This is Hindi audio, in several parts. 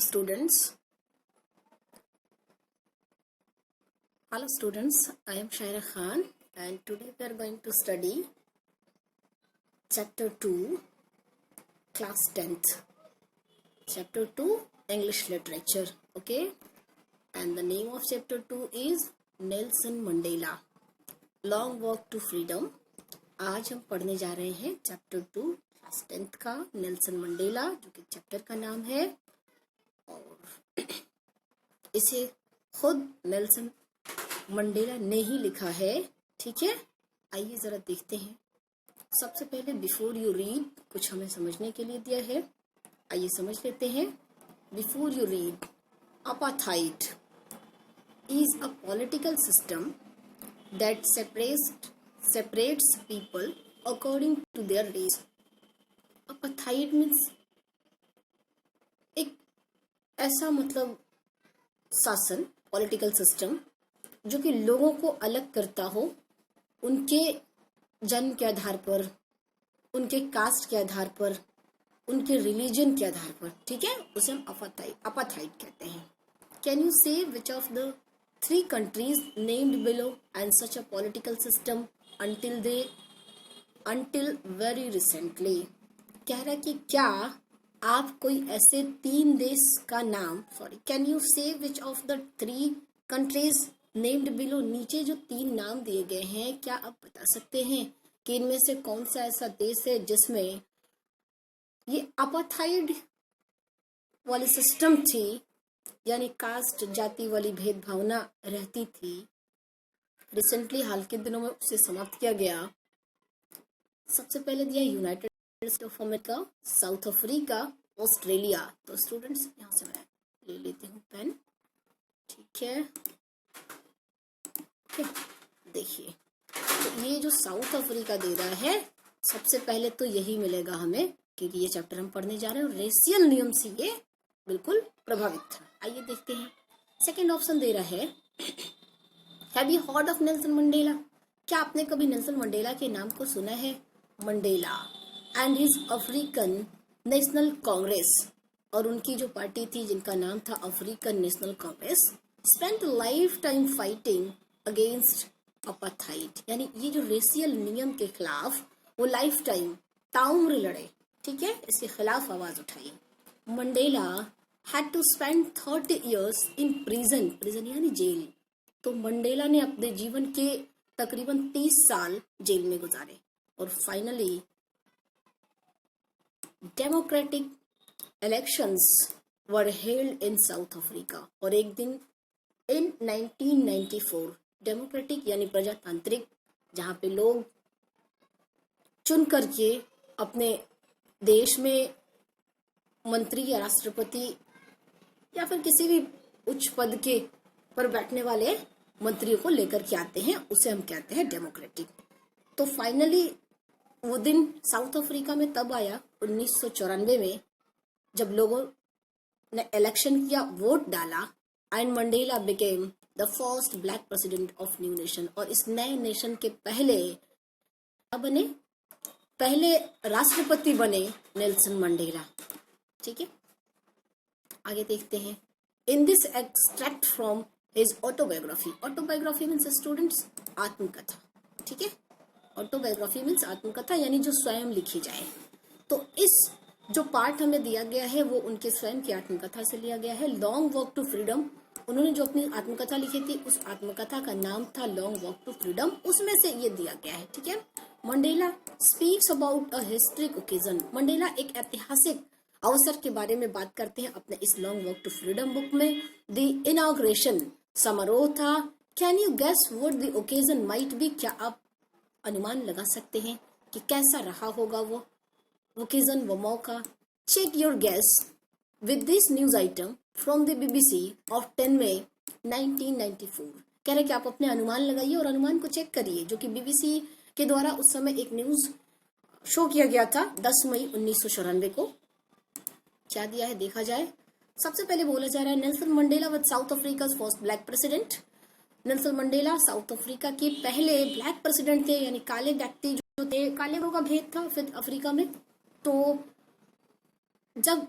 students. Hello students, I am Shaira Khan and today we are going to study chapter 2 class 10th. Chapter 2 English literature, okay? And the name of chapter 2 is Nelson Mandela Long Walk to Freedom. आज हम पढ़ने जा रहे हैं चैप्टर 2 क्लास 10th का नेल्सन मंडेला, जो कि चैप्टर का नाम है और इसे खुद नेल्सन मंडेला ने ही लिखा है। ठीक है, आइए जरा देखते हैं। सबसे पहले बिफोर यू रीड कुछ हमें समझने के लिए दिया है, आइए समझ लेते हैं। Before you read, apartheid is a political system that separates people according to their race. Apartheid means एक ऐसा मतलब शासन, पॉलिटिकल सिस्टम जो कि लोगों को अलग करता हो उनके जन्म के आधार पर, उनके कास्ट के आधार पर, उनके रिलीजन के आधार पर। ठीक है, उसे हम अपार्थाइड कहते हैं। कैन यू से which of the 3 countries named below and such a political system until very recently? कह रहा है कि क्या आप कोई ऐसे 3 देश का नाम, कैन यू से which of the 3 countries named below, नीचे जो 3 नाम दिए गए हैं, क्या आप बता सकते हैं कि इनमें से कौन सा ऐसा देश है जिसमें ये अपार्थाइड वाली सिस्टम थी, यानी कास्ट जाति वाली भेदभावना रहती थी। रिसेंटली हाल के दिनों में उसे समाप्त किया गया। सबसे पहले दिया United states of America, south Africa, Australia. तो स्टूडेंट्स यहाँ से मैं ले लेती हूँ पेन। ठीक है, देखिए तो ये जो साउथ अफ्रीका दे रहा है, सबसे पहले तो यही मिलेगा हमें, क्योंकि ये चैप्टर हम पढ़ने जा रहे हैं और रेशियल नियम से ये बिल्कुल प्रभावित था। आइए देखते हैं। सेकंड ऑप्शन दे रहा है, have you heard of Nelson Mandela? क्या आपने कभी नेल्सन मंडेला के नाम को सुना है? Mandela and his African national Congress, और उनकी जो पार्टी थी जिनका नाम था African national Congress, spent life time fighting against apartheid, यानी ये जो रेशियल नियम के खिलाफ वो लाइफ टाइम ताउम्र लड़े। ठीक है, इसके खिलाफ आवाज उठाई। Mandela had to spend 30 years in prison यानी जेल। तो मंडेला ने अपने जीवन के तकरीबन 30 साल जेल में गुजारे। और finally democratic elections were held in south Africa, और एक दिन इन 1994 डेमोक्रेटिक यानी प्रजातांत्रिक, जहाँ पे लोग चुन करके अपने देश में मंत्री या राष्ट्रपति या फिर किसी भी उच्च पद के पर बैठने वाले मंत्रियों को लेकर के आते हैं, उसे हम कहते हैं डेमोक्रेटिक। तो फाइनली वो दिन साउथ अफ्रीका में तब आया 1994 में, जब लोगों ने इलेक्शन किया, वोट डाला, and Mandela became the first black president of new nation. और इस नए नेशन के पहले राष्ट्रपति बने नेल्सन मंडेला। ठीक है, आगे देखते हैं। In this extract from his autobiography means students आत्मकथा। ठीक है, ऑटोबायोग्राफी मीन्स आत्मकथा, यानी जो स्वयं लिखी जाए। तो इस जो पार्ट हमें दिया गया है वो उनके स्वयं की आत्मकथा से लिया गया है। लॉन्ग वॉक टू फ्रीडम, उन्होंने जो अपनी आत्मकथा लिखी थी उस आत्मकथा का नाम था लॉन्ग वॉक टू फ्रीडम, उसमें से ये दिया गया है। ठीक है, Mandela speaks about a historic occasion. Mandela एक ऐतिहासिक अवसर के बारे में बात करते हैं अपने इस long walk to freedom book में। द इनॉग्रेशन समारोह था। Can you guess what the occasion might be? क्या आप अनुमान लगा सकते हैं कि कैसा रहा होगा वो ओकेजन, वो मौका? Check your guess with this news item from the BBC of 10 May 1994। कह रहे कि आप अपने अनुमान लगाइए और अनुमान को चेक करिए, जो कि BBC के द्वारा उस समय एक न्यूज शो किया गया था 10 मई 1994 को। क्या दिया है देखा जाए। सबसे पहले बोला जा रहा है, Nelson Mandela was south Africa first black president. Nelson Mandela south Africa के पहले ब्लैक प्रेसिडेंट थे, यानी काले व्यक्ति जो थे, काले लोगों का भेद था फिर अफ्रीका में। तो जब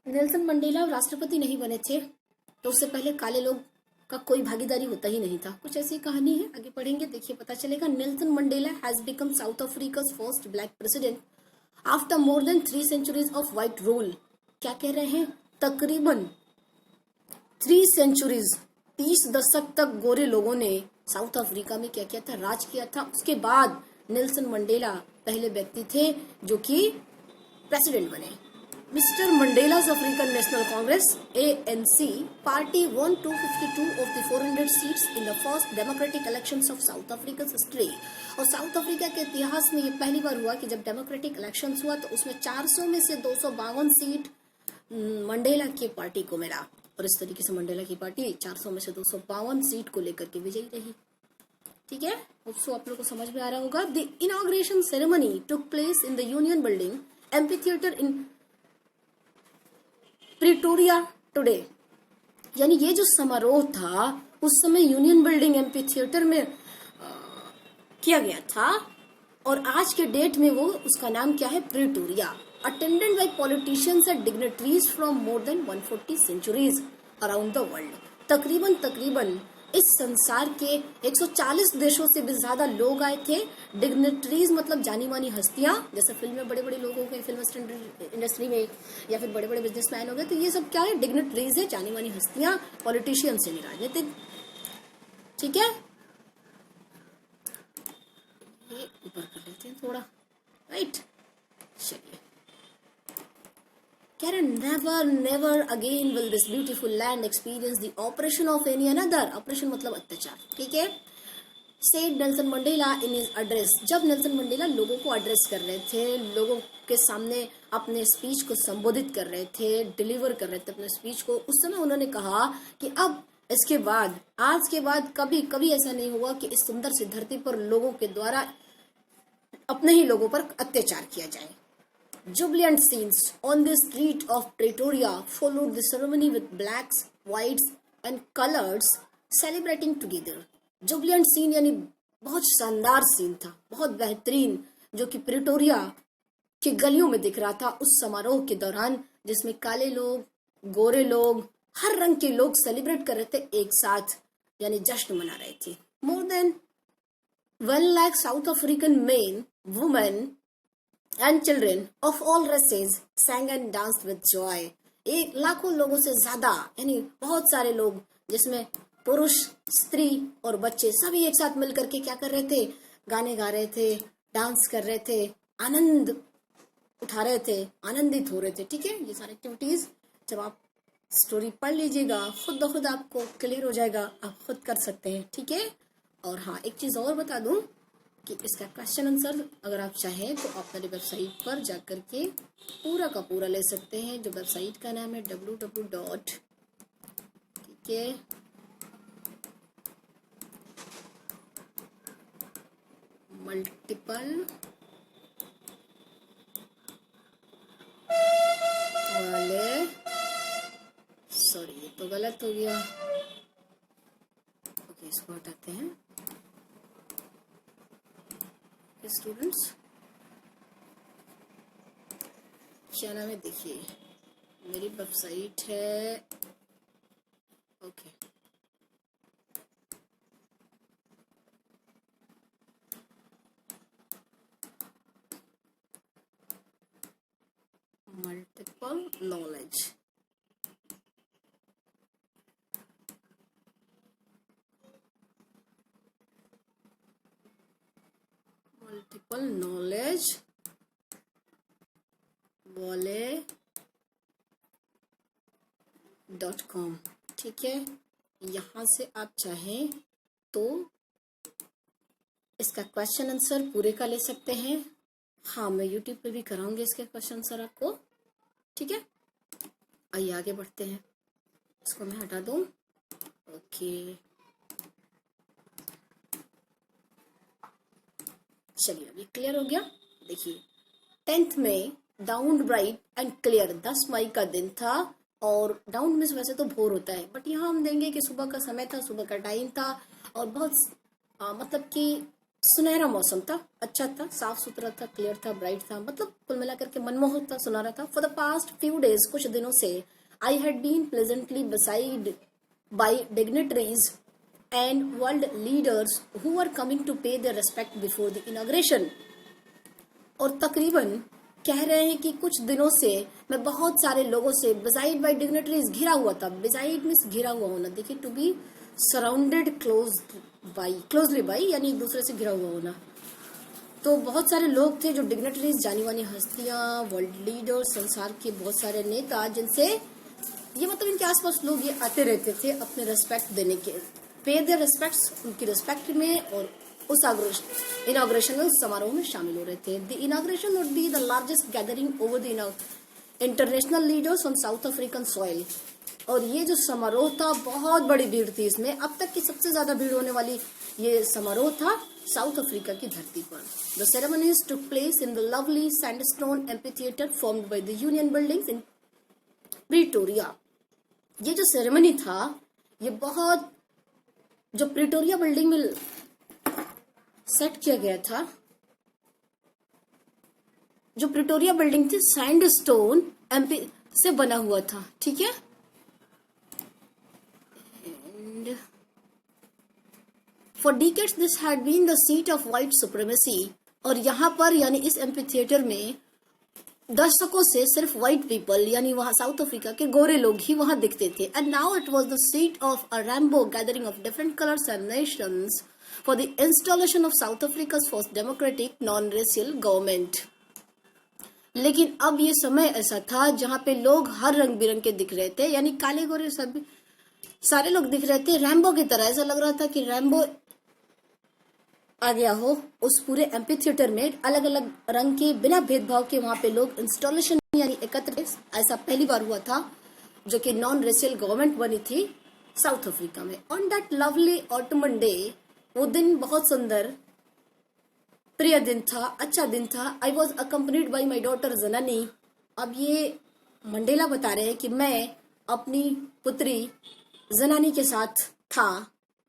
नेल्सन मंडेला राष्ट्रपति नहीं बने थे तो उससे पहले काले लोग का कोई भागीदारी होता ही नहीं था। कुछ ऐसी कहानी है, आगे पढ़ेंगे, देखिए पता चलेगा। Nelson Mandela has become South Africa's first black president after more than 3 centuries of white rule. क्या कह रहे हैं? तकरीबन 3 centuries, 30 दशक तक गोरे लोगों ने साउथ अफ्रीका में क्या किया था? राज किया था। उसके बाद नेल्सन मंडेला पहले व्यक्ति थे जो कि प्रेसिडेंट बने। Mr. Mandela's African National Congress (ANC) party won 252 of the 400 seats in the first democratic elections of South Africa's history। और साउथ अफ्रीका के इतिहास में ये पहली बार हुआ कि जब डेमोक्रेटिक इलेक्शंस हुआ तो उसमें 400 में से 252 सीट मंडेला की पार्टी को मिला। और इस तरीके से मंडेला की पार्टी 400 में से 252 सीट को लेकर के विजयी रही। ठीक है, उसको आप लोग को समझ में आ रहा होगा। The inauguration ceremony took place in the union building amphitheatre in Pretoria today. यानी ये जो समारोह था उस समय यूनियन बिल्डिंग एम्फीथिएटर में किया गया था और आज के डेट में वो उसका नाम क्या है? Pretoria. Attended by politicians and dignitaries from more than 140 centuries around the world. तकरीबन इस संसार के 140 देशों से भी ज्यादा लोग आए थे। डिग्नेटरीज मतलब जानी मानी हस्तियां, जैसे फिल्म में बड़े बड़े लोग हो गए, फिल्म इंडस्ट्री में, या फिर बड़े बड़े बिजनेसमैन हो गए, तो ये सब क्या है? डिग्नेटरीज है, जानी मानी हस्तियां, पॉलिटिशियंस है, राजनीतिक। ठीक है, ये ऊपर कर लेते हैं थोड़ा, राइट। चलिए, Karen, never again will this beautiful land experience the oppression of any another। Operation मतलब अत्याचार। ठीक है, said Nelson Mandela in his address। जब नेल्सन मंडेला लोगों को एड्रेस कर रहे थे, लोगों के सामने अपने स्पीच को संबोधित कर रहे थे, डिलीवर कर रहे थे अपने स्पीच को, उस समय उन्होंने कहा कि अब इसके बाद, आज के बाद कभी ऐसा नहीं हुआ कि इस सुंदर सी धरती पर लोगों के द्वारा अपने ही लोगों पर अत्याचार किया जाए। Jubilant scenes on the street of Pretoria followed the ceremony with blacks, whites and colors celebrating together। Jubilant scene यानी बहुत शानदार सीन था, बहुत बेहतरीन, जो कि प्रिटोरिया की गलियों में दिख रहा था उस समारोह के दौरान, जिसमें काले लोग, गोरे लोग, हर रंग के लोग सेलिब्रेट कर रहे थे एक साथ, यानी जश्न मना रहे थे। More than 1 lakh South African men, women and children of all races sang and danced with joy। 1 लाखों लोगों से ज्यादा, यानी बहुत सारे लोग, जिसमें पुरुष, स्त्री और बच्चे सभी एक साथ मिलकर के क्या कर रहे थे? गाने गा रहे थे, डांस कर रहे थे, आनंद उठा रहे थे, आनंदित हो रहे थे। ठीक है, ये सारी एक्टिविटीज जब आप स्टोरी पढ़ लीजिएगा खुद ब खुद आपको क्लियर हो जाएगा, आप खुद कर सकते हैं। ठीक है, और हाँ, एक चीज और बता दूं कि इसका क्वेश्चन आंसर अगर आप चाहें तो आप मेरी वेबसाइट पर जाकर के पूरा का पूरा ले सकते हैं, जो वेबसाइट का नाम है www. ठीक है, मल्टीपल वाले, सॉरी ये तो गलत हो गया, ओके इसको हटाते हैं। स्टूडेंट्स क्या नाम है, देखिए मेरी वेबसाइट है, okay multiple knowledge. Multiple knowledge वाले .com। ठीक है, यहाँ से आप चाहें तो इसका क्वेश्चन आंसर पूरे का ले सकते हैं। हाँ, मैं यूट्यूब पे भी कराऊंगी इसके क्वेश्चन आंसर आपको। ठीक है, आइए आगे बढ़ते हैं, इसको मैं हटा दूं। ओके, चलिए अभी क्लियर हो गया। देखिए 10th में डाउन ब्राइट एंड क्लियर, 10 मई का दिन था, और डाउन में वैसे तो भोर होता है, बट यहाँ हम देंगे कि सुबह का समय था, सुबह का टाइम था, और बहुत मतलब कि सुनहरा मौसम था, अच्छा था, साफ सुथरा था, क्लियर था, ब्राइट था, मतलब कुल मिलाकर के मनमोहक था, सुनहरा था। For the past few days, कुछ दिनों से, I had been pleasantly besieged by dignitaries and world leaders who are coming to pay their respect before the inauguration. और तकरीबन कह रहे हैं कि कुछ दिनों से मैं बहुत सारे लोगों से, बिसाइड बाई डिग्नेटरीज, घिरा हुआ था। बिसाइड मीन्स घिरा हुआ होना, देखिए to be surrounded closely by यानी एक दूसरे से घिरा हुआ होना। तो बहुत सारे लोग थे जो डिग्नेटरीज, जानी मानी हस्तियां, वर्ल्ड लीडर, संसार के बहुत सारे नेता, जिनसे ये मतलब इनके आसपास लोग ये आते रहते थे अपने रेस्पेक्ट देने के, पे देयर रेस्पेक्ट्स, उनकी रेस्पेक्ट में, और उस इनॉग्रेशनल समारोह में शामिल हो रहे थे। The inauguration would be the largest gathering over the international leaders on south African soil. और ये जो समारोह था, बहुत बड़ी भीड़ थी इसमें, अब तक की सबसे ज्यादा भीड़ होने वाली ये समारोह था साउथ अफ्रीका की धरती पर। The ceremonies took place in the lovely sandstone amphitheatre formed by the Union Buildings in Pretoria. ये जो सेरेमनी था, ये बहुत, जो प्रीटोरिया बिल्डिंग में सेट किया गया था, जो प्रीटोरिया बिल्डिंग थी सैंडस्टोन एम्पी से बना हुआ था, ठीक है। For decades this had been the seat of white supremacy. और यहाँ पर यानी इस एम्फीथिएटर में दशकों से सिर्फ व्हाइट पीपल यानी वहां साउथ अफ्रीका के गोरे लोग ही वहां दिखते थे। And now it was the seat of a rainbow gathering of different colours and nations for the installation of South Africa's first democratic non racial government. लेकिन अब ये समय ऐसा था जहां पे लोग हर रंग बिरंग के दिख रहे थे, यानी काले गोरे सभी सारे लोग दिख रहे थे रैम्बो की तरह। ऐसा लग रहा था कि रैम्बो आ गया हो उस पूरे एम्फीथिएटर में, अलग अलग रंग के, बिना भेदभाव के वहां पे लोग इंस्टॉलेशन यानी एकत्र। ऐसा पहली बार हुआ था जो कि नॉन रेशियल गवर्नमेंट बनी थी साउथ अफ्रीका में। On that lovely ottoman day, वो दिन बहुत सुंदर प्रिय दिन था, अच्छा दिन था। I was accompanied by my daughter जनानी। अब ये मंडेला बता रहे हैं कि मैं अपनी पुत्री जनानी के साथ था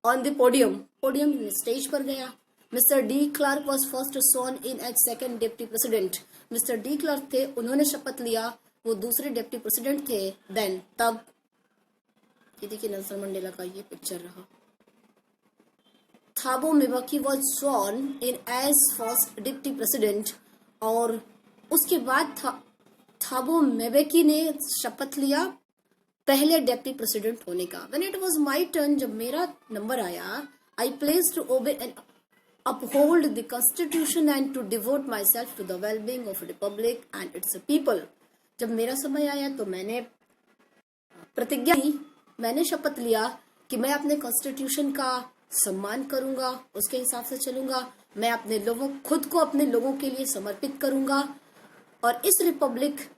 ऑन द पोडियम स्टेज पर गया। Mister de Klerk was first sworn in as second deputy president. Mister de Klerk थे, उन्होंने शपथ लिया, वो दूसरे डिप्टी प्रेसिडेंट थे। देन तब ये देखिए नेल्सन मंडेला का ये पिक्चर रहा। Thabo Mbeki was sworn in as first deputy president. और उसके बाद थाबो म्बेकी ने शपथ लिया पहले डिप्टी प्रेसिडेंट होने का। When it was my turn, जब मेरा नंबर आया, I pledged to obey and uphold the constitution and to devote myself to the well-being of the republic and its people। जब मेरा समय आया तो मैंने प्रतिज्ञा की, मैंने शपथ लिया कि मैं अपने कॉन्स्टिट्यूशन का सम्मान करूंगा, उसके हिसाब से चलूंगा, मैं अपने लोगों, खुद को अपने लोगों के लिए समर्पित करूंगा और इस रिपब्लिक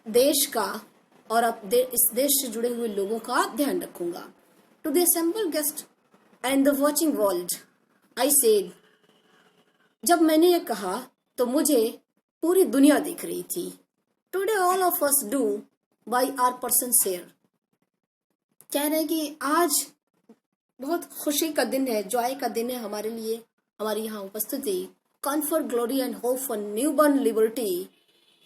देश का और इस देश से जुड़े हुए लोगों का ध्यान रखूंगा। To the assemble guest and the watching world I said. जब मैंने ये कहा तो मुझे पूरी दुनिया देख रही थी। Today all of us do by our person share. कह रहे हैं कि आज बहुत खुशी का दिन है, जॉय का दिन है हमारे लिए, हमारी यहाँ उपस्थिति। Confer glory and hope for newborn liberty.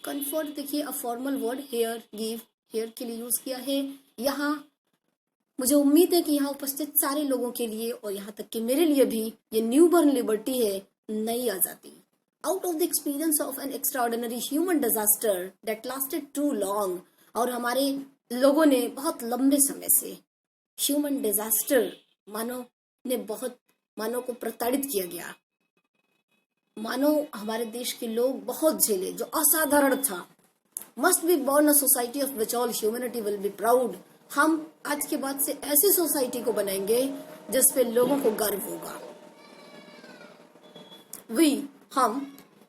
Confer देखिए a formal word, here give, here के लिए यूज किया है। यहाँ मुझे उम्मीद है कि यहाँ उपस्थित सारे लोगों के लिए और यहाँ तक कि मेरे लिए भी ये न्यू बर्न लिबर्टी है, नई आजादी। Out of the experience of an extraordinary human disaster that lasted too long. और हमारे लोगों ने बहुत लंबे समय से, ह्यूमन डिजास्टर, मानव ने बहुत, मानव को प्रताड़ित किया गया, मानव हमारे देश के लोग बहुत झेले, जो असाधारण था। Must be born a society of which all humanity will be proud. हम आज के बाद से ऐसी सोसाइटी को बनाएंगे जिसपे लोगों को गर्व होगा। वी, हम,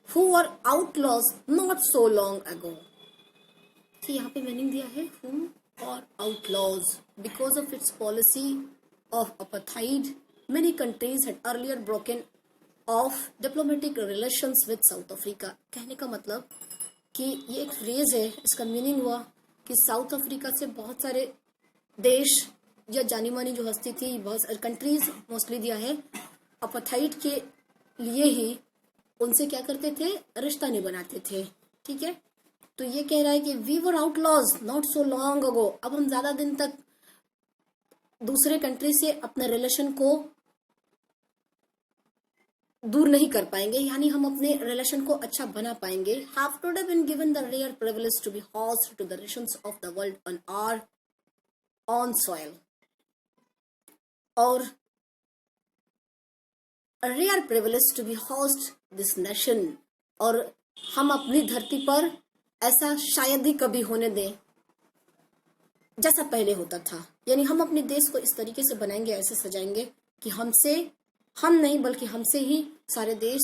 who were outlaws not so long ago। तो यहाँ पे मीनिंग दिया है who or outlaws because of its policy of apartheid many countries had earlier broken off diplomatic relations with South Africa। कहने का मतलब कि ये एक फ्रेज है, इसका मीनिंग हुआ कि साउथ अफ्रीका से बहुत सारे देश या जानी मानी जो हस्ती थी, बहुत कंट्रीज मोस्टली दिया है, अपार्थाइड के लिए ही उनसे क्या करते थे, रिश्ता नहीं बनाते थे। ठीक है, तो ये कह रहा है कि we were outlaws not so long ago, अब हम ज्यादा दिन तक दूसरे कंट्री से अपने रिलेशन को दूर नहीं कर पाएंगे, यानी हम अपने रिलेशन को अच्छा बना पाएंगे। Have today been given the rare privilege to be host to the nations of the world on our own soil, और rare privilege to be host this nation, और हम अपनी धरती पर ऐसा शायद ही कभी होने दें जैसा पहले होता था। यानी हम अपने देश को इस तरीके से बनाएंगे, ऐसे सजाएंगे कि हम नहीं बल्कि हमसे ही सारे देश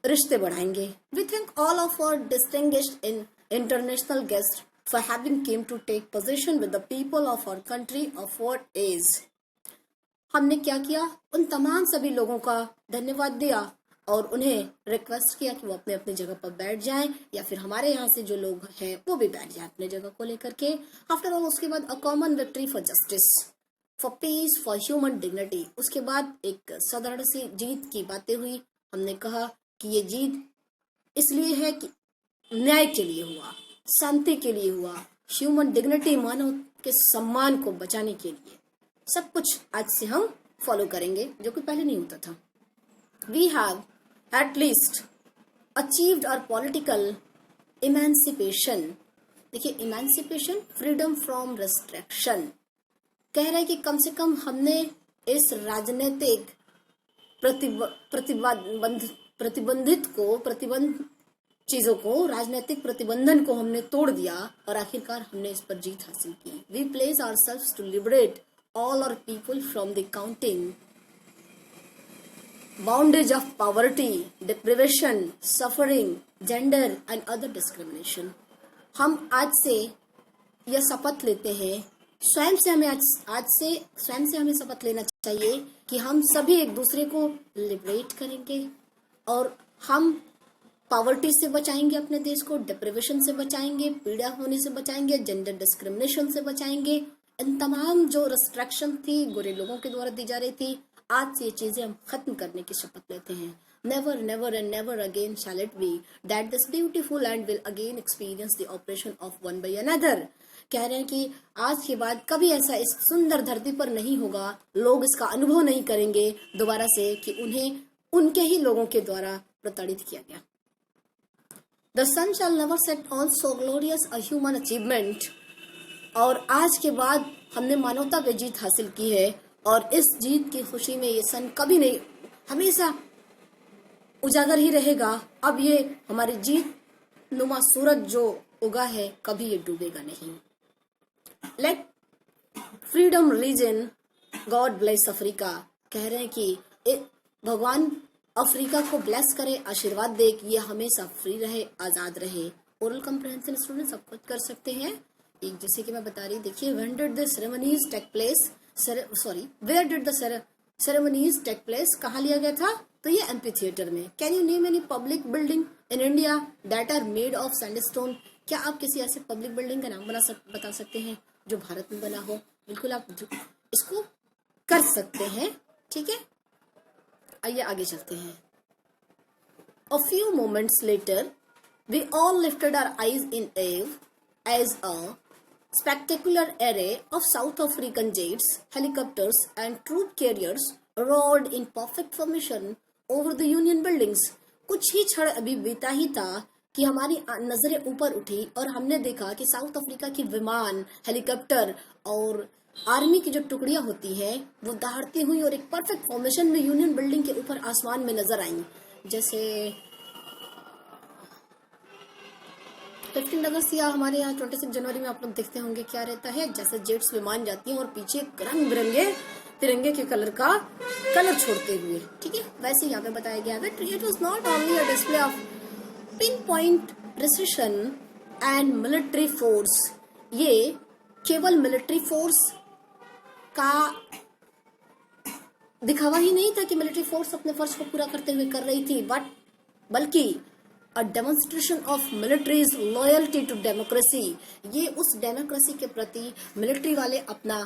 रिश्ते बढ़ाएंगे। We thank all of our distinguished in international guest for having came to take position with the people of our country of what is. हमने क्या किया, उन तमाम सभी लोगों का धन्यवाद दिया और उन्हें रिक्वेस्ट किया कि वो अपने अपने जगह पर बैठ जाएं, या फिर हमारे यहाँ से जो लोग हैं वो भी बैठ जाएं अपने जगह को लेकर के। आफ्टर ऑल, उसके बाद a common victory for justice, for piece, for human dignity. उसके बाद एक साधारण सी जीत की बातें हुई। हमने कहा कि ये जीत इसलिए है कि न्याय के लिए हुआ, शांति के लिए हुआ, ह्यूमन डिग्निटी, मानव के सम्मान को बचाने के लिए। सब कुछ आज से हम फॉलो करेंगे, जो कि पहले नहीं होता था। We have at least achieved our political emancipation। देखिए, emancipation, freedom from restriction, कह रहे हैं कि कम से कम हमने इस राजनीतिक प्रतिबंध चीजों को, राजनीतिक प्रतिबंधन को हमने तोड़ दिया और आखिरकार हमने इस पर जीत हासिल की। We place ourselves to liberate all our people from the counting bondage of poverty, deprivation, suffering, gender and other discrimination। हम आज से यह शपथ लेते हैं, स्वयं से हमें शपथ लेना चाहिए कि हम सभी एक दूसरे को लिबरेट करेंगे और हम पॉवर्टी से बचाएंगे अपने देश को, डिप्रिवेशन से बचाएंगे, पीड़ा होने से बचाएंगे, जेंडर डिस्क्रिमिनेशन से बचाएंगे। इन तमाम जो रिस्ट्रिक्शन थी, गोरे लोगों के द्वारा दी जा रही थी, आज से ये चीजें हम खत्म करने की शपथ लेते हैं। Never never and never again shall it be that this beautiful land will again experience the operation of one by another. कह रहे हैं कि आज के बाद कभी ऐसा इस सुंदर धरती पर नहीं होगा, लोग इसका अनुभव नहीं करेंगे दोबारा से कि उन्हें उनके ही लोगों के द्वारा प्रताड़ित किया गया। The sun shall never set on so glorious a human achievement. और आज के बाद हमने मानवता पे जीत हासिल की है, और इस जीत की खुशी में ये सन कभी नहीं, हमेशा उजागर ही रहेगा। अब ये हमारी जीत नुमा सूरज जो उगा है, कभी ये डूबेगा नहीं। Let freedom reason God bless Africa. कह रहे हैं कि भगवान अफ्रीका को ब्लेस करे, आशीर्वाद दे कि ये हमेशा फ्री रहे, आजाद रहे। ओरल कॉम्प्रिहेंशन स्टूडेंट सब कुछ कर सकते हैं। एक जैसे कि मैं बता रही, देखिए, when did the ceremonies take place, where did the ceremonies take place, कहाँ लिया गया था, तो ये एम्पी थिएटर में। Can you name any public building in India that are made of sandstone. क्या आप किसी ऐसे पब्लिक बिल्डिंग का नाम बता सकते हैं जो भारत में बना हो? बिल्कुल, आप इसको कर सकते हैं। ठीक है, आइए आगे चलते हैं। A few moments later, we all lifted our eyes in awe as a spectacular array of South African jets, helicopters and troop carriers roared in perfect formation over the Union buildings। कुछ ही क्षण अभी बीता ही था कि हमारी नजरें ऊपर उठी और हमने देखा कि साउथ अफ्रीका की विमान, हेलीकॉप्टर और आर्मी की जो टुकड़ियां होती हैं वो दहाड़ती हुई और एक परफेक्ट फॉर्मेशन में यूनियन बिल्डिंग के ऊपर आसमान में नजर आई। जैसे 15 अगस्त या हमारे यहाँ 26 जनवरी में आप लोग देखते होंगे क्या रहता है, जैसे जेट्स विमान जाती हैं और पीछे रंग बिरंगे तिरंगे के कलर छोड़ते हुए। ठीक है, वैसे यहाँ पे बताया गया है। It was not only a display of pin point precision and military force. ये केवल मिलिट्री फोर्स का दिखावा ही नहीं था कि मिलिट्री फोर्स अपने फर्ज को पूरा करते हुए कर रही थी, बल्कि a demonstration of military's loyalty to democracy। ये उस डेमोक्रेसी के प्रति मिलिट्री वाले अपना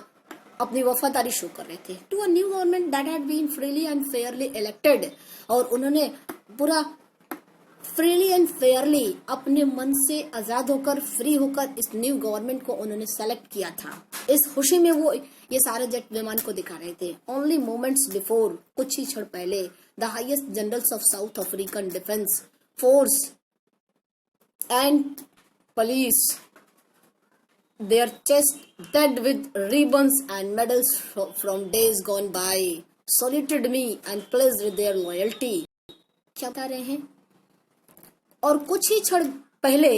अपनी वफादारी शो कर रहे थे to a new government that had been freely and fairly elected. और उन्होंने पूरा फ्रीली एंड फेयरली अपने मन से आजाद होकर, फ्री होकर इस न्यू गवर्नमेंट को उन्होंने सेलेक्ट किया था। इस खुशी में वो ये सारे जेट विमान को दिखा रहे थे। ओनली मोमेंट्स बिफोर, कुछ ही क्षण पहले, the highest generals of south African defence force and police, their chest dead with ribbons and medals from days gone by, saluted me and pledged their loyalty। क्या बता रहे हैं? और कुछ ही क्षण पहले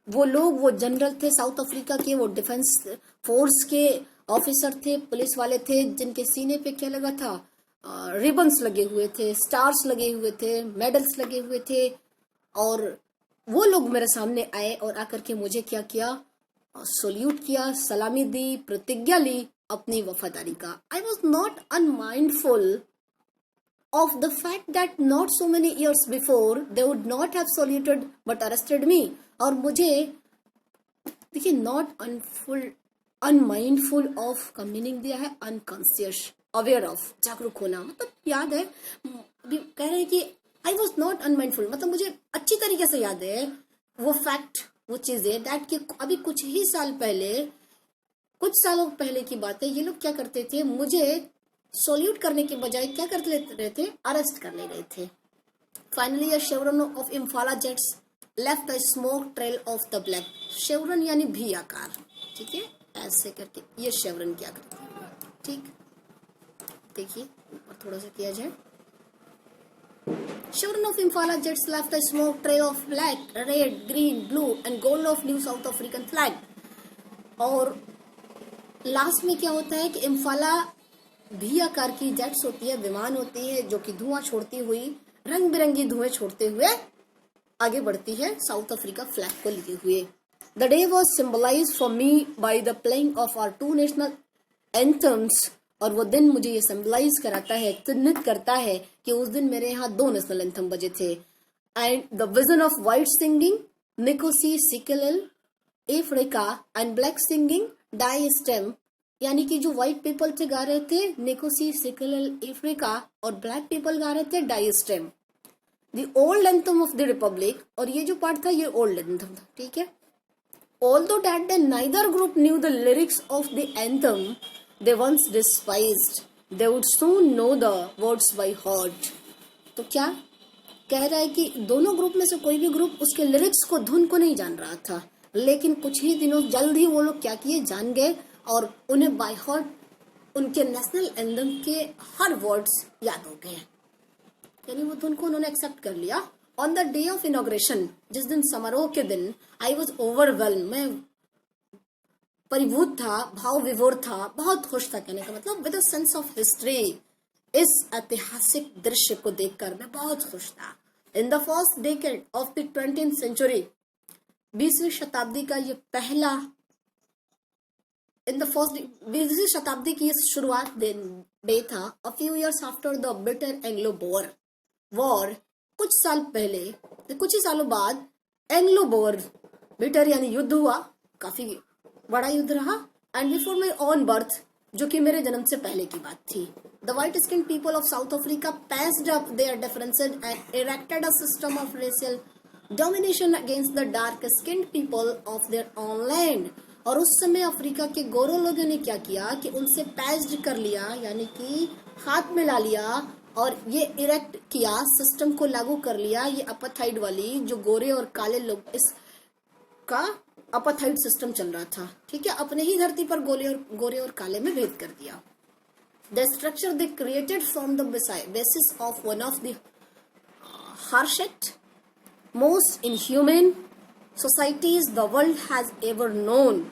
वो लोग, वो जनरल थे साउथ अफ्रीका के, वो डिफेंस फोर्स के ऑफिसर थे, पुलिस वाले थे, जिनके सीने पे क्या लगा था? रिबन्स लगे हुए थे, स्टार्स लगे हुए थे, मेडल्स लगे हुए थे। और वो लोग मेरे सामने आए और आकर के मुझे क्या किया? सल्यूट किया, सलामी दी, प्रतिज्ञा ली अपनी वफादारी का। आई was not unmindful of the fact that not so many years before they would not have saluted but arrested me। और मुझे देखिए, नॉट अनमाइंडफुल ऑफ का मीनिंग दिया है अनकॉन्शियस, अवेयर ऑफ, जागरूक होना। मतलब याद है, अभी कह रहे हैं कि आई वॉज नॉट अनमाइंडफुल, मतलब मुझे अच्छी तरीके से याद है वो फैक्ट, वो चीजें दैट कि अभी कुछ ही साल पहले, कुछ सालों पहले की बात है, ये लोग क्या करते थे, मुझे सॉल्यूट करने के बजाय क्या कर रहे थे? अरेस्ट कर ले रहे थे। Finally a chevron of Impala jets left a smoke trail of the black. Chevron यानी भी आकार, ठीक है, ऐसे करके ये शेवरन क्या करते हैं, ठीक, देखिए ऊपर थोड़ा सा किया जाए। Chevron of Impala jets left a smoke trail of black, red, green, blue and gold of new South African flag. और लास्ट में क्या होता है कि इम्फाला भी आकार की जेट्स होती है, विमान होती है, जो कि धुआं छोड़ती हुई, रंग बिरंगी धुएं छोड़ते हुए आगे बढ़ती है साउथ अफ्रीका फ्लैग को लिए हुए। The day was symbolize for me by the playing of our two national anthems. और वो दिन मुझे ये सिंबलाइज कराता है, चिन्हित करता है कि उस दिन मेरे यहाँ दो नेशनल एंथम बजे थे। And the vision of white singing Nkosi Sikelel Africa and black singing Die Stem, यानी कि जो व्हाइट पीपल थे गा रहे थे निकोसी सिकेलेल अफ्रीका और ब्लैक पीपल गा रहे थे Die Stem, the old anthem of the republic. और ये जो पार्ट था ये ओल्ड एंथम था, ठीक है। Although that they neither group knew the lyrics of the anthem they once despised, they would soon know the words by heart। तो क्या कह रहा है कि दोनों ग्रुप में से कोई भी ग्रुप उसके लिरिक्स को, धुन को नहीं जान रहा था, लेकिन कुछ ही दिनों जल्द ही वो लोग क्या किए, जान गए और उन्हें बाय हार्ट उनके नेशनल एंथम के हर वर्ड्स याद हो गए, यानी वो धुन को उन्होंने एक्सेप्ट कर लिया। On the day of inauguration, जिस दिन समारोह के दिन, आई वॉज ओवरवेल्म, मैं परिभूत था, भाव विभोर था, बहुत खुश था, कहने का मतलब with a sense of history. इस ऐतिहासिक दृश्य को देखकर मैं बहुत खुश था। In the first decade of the 20th century, 20वीं शताब्दी का ये पहला, इन द फर्स्ट 20वीं शताब्दी की शुरुआत डे था। A few years after the bitter Anglo Boer war, कुछ साल पहले, कुछ ही सालों बाद एंग्लो बोअर बिटर यानी युद्ध हुआ, काफी बड़ा युद्ध रहा। And before my own birth, जो कि मेरे जन्म से पहले की बात थी, the white skin people of south Africa passed up there differences and erected a system of racial domination against the dark skinned people of their own land. और उस समय अफ्रीका के गोरों लोगों ने क्या किया कि उनसे पैस्ड कर लिया, यानी कि हाथ में ला लिया और ये इरेक्ट किया, सिस्टम को लागू कर लिया, ये अपाथाइड वाली, जो गोरे और काले लोग, इसका अपाथाइड सिस्टम चल रहा था, ठीक है। अपने ही धरती पर गोरे और काले में भेद कर दिया। The structure they created from the basis of one of the harshest most inhuman societies the world has ever known.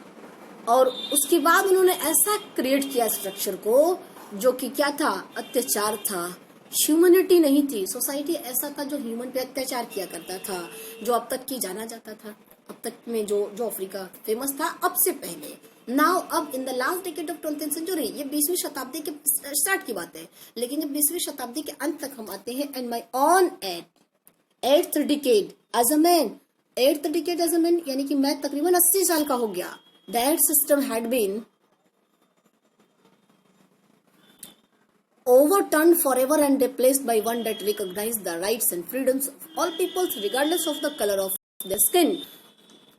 और उसके बाद उन्होंने ऐसा क्रिएट किया स्ट्रक्चर को, जो कि क्या था, अत्याचार था, ह्यूमनिटी नहीं थी। सोसाइटी ऐसा था जो ह्यूमन पे अत्याचार किया करता था, जो अब तक की जाना जाता था, अब तक में जो अफ्रीका फेमस था अब से पहले। नाउ अब in the last decade of 20th century, ये 20वीं शताब्दी के स्टार्ट की बात है, लेकिन जब 20वीं शताब्दी के अंत तक हम आते हैं, and my on eight decade as a man, 8th decade as a man, यानी कि मैं तकरीबन 80 साल का हो गया। That system had been overturned forever and replaced by one that recognized the rights and freedoms of all peoples regardless of the color of their skin.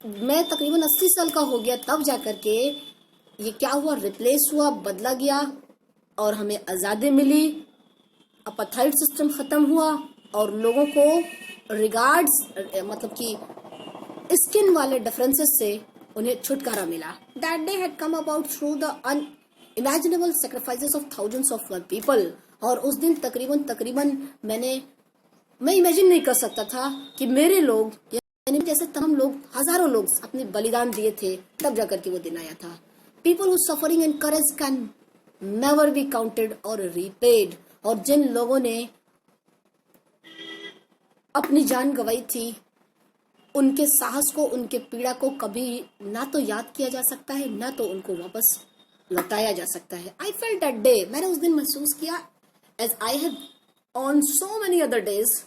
मैं तकरीबन 80 साल का हो गया तब जाकर के ये क्या हुआ, रिप्लेस हुआ, बदला गया और हमें आज़ादी मिली, अपार्थाइड सिस्टम खत्म हुआ और लोगों को रिगार्ड्स मतलब कि स्किन वाले डिफरेंसेस से उन्हें छुटकारा मिला. That day had come about through the unimaginable sacrifices of thousands of people. और उस दिन तकरीबन मैं इमेजिन नहीं कर सकता था कि मेरे लोग यानी जैसे तमाम लोग, हजारों लोग अपने बलिदान दिए थे, तब जाकर के वो दिन आया था. People who suffering and courage can never be counted और रीपेड. और जिन लोगों ने अपनी जान गंवाई थी, उनके साहस को, उनके पीड़ा को कभी ना तो याद किया जा सकता है, ना तो उनको वापस लौटाया जा सकता है. आई फेल्ट दैट डे, मैंने उस दिन महसूस किया as I have on so many other days.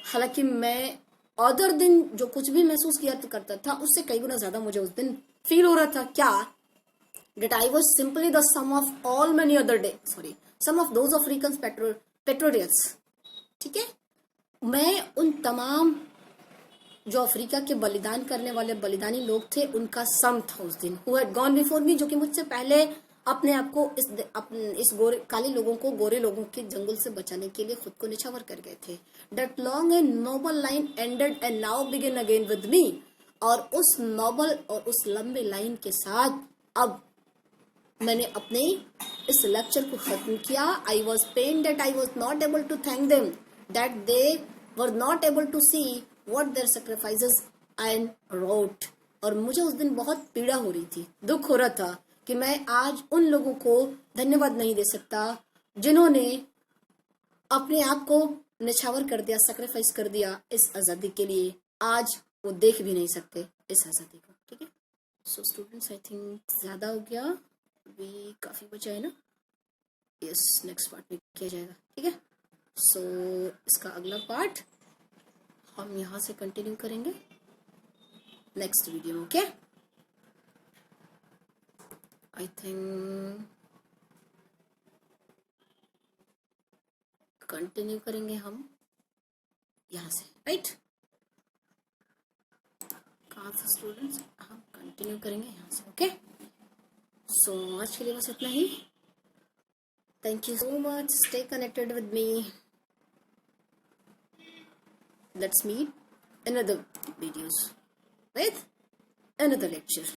हालांकि मैं अदर दिन जो कुछ भी महसूस किया तो करता था, उससे कई गुना ज्यादा मुझे उस दिन फील हो रहा था. क्या? that I was simply the sum of all many other some of those African patriots. ठीक है, मैं उन तमाम जो अफ्रीका के बलिदान करने वाले बलिदानी लोग थे उनका सम था उस दिन. who had gone before me, जो कि मुझसे पहले अपने आप को इस काले लोगों को, गोरे लोगों के जंगल से बचाने के लिए खुद को निछावर कर गए थे. that long and noble line ended and now begin again with me. और उस नोबल और उस लंबे लाइन के साथ अब मैंने अपने इस लेक्चर को खत्म किया. I was pain that I was not able to thank them, that they were not able to see what their sacrifices and rot. और मुझे उस दिन बहुत पीड़ा हो रही थी, दुख हो रहा था कि मैं आज उन लोगों को धन्यवाद नहीं दे सकता जिन्होंने अपने आप को निछावर कर दिया, सेक्रीफाइस कर दिया इस आज़ादी के लिए. आज वो देख भी नहीं सकते इस आज़ादी को. ठीक है, सो स्टूडेंट्स, आई थिंक ज़्यादा हो गया, भी काफ़ी बचा है ना. यस, नेक्स्ट पार्ट में किया जाएगा. ठीक है, सो इसका अगला पार्ट हम यहाँ से कंटिन्यू करेंगे नेक्स्ट वीडियो में. ओके, आई थिंक कंटिन्यू करेंगे हम यहाँ से, राइट? कहाँ से स्टूडेंट्स? हम कंटिन्यू करेंगे यहाँ से. ओके, सो आज के लिए बस इतना ही. Thank you so much. Stay connected with me. Let's meet in other videos with another lecture.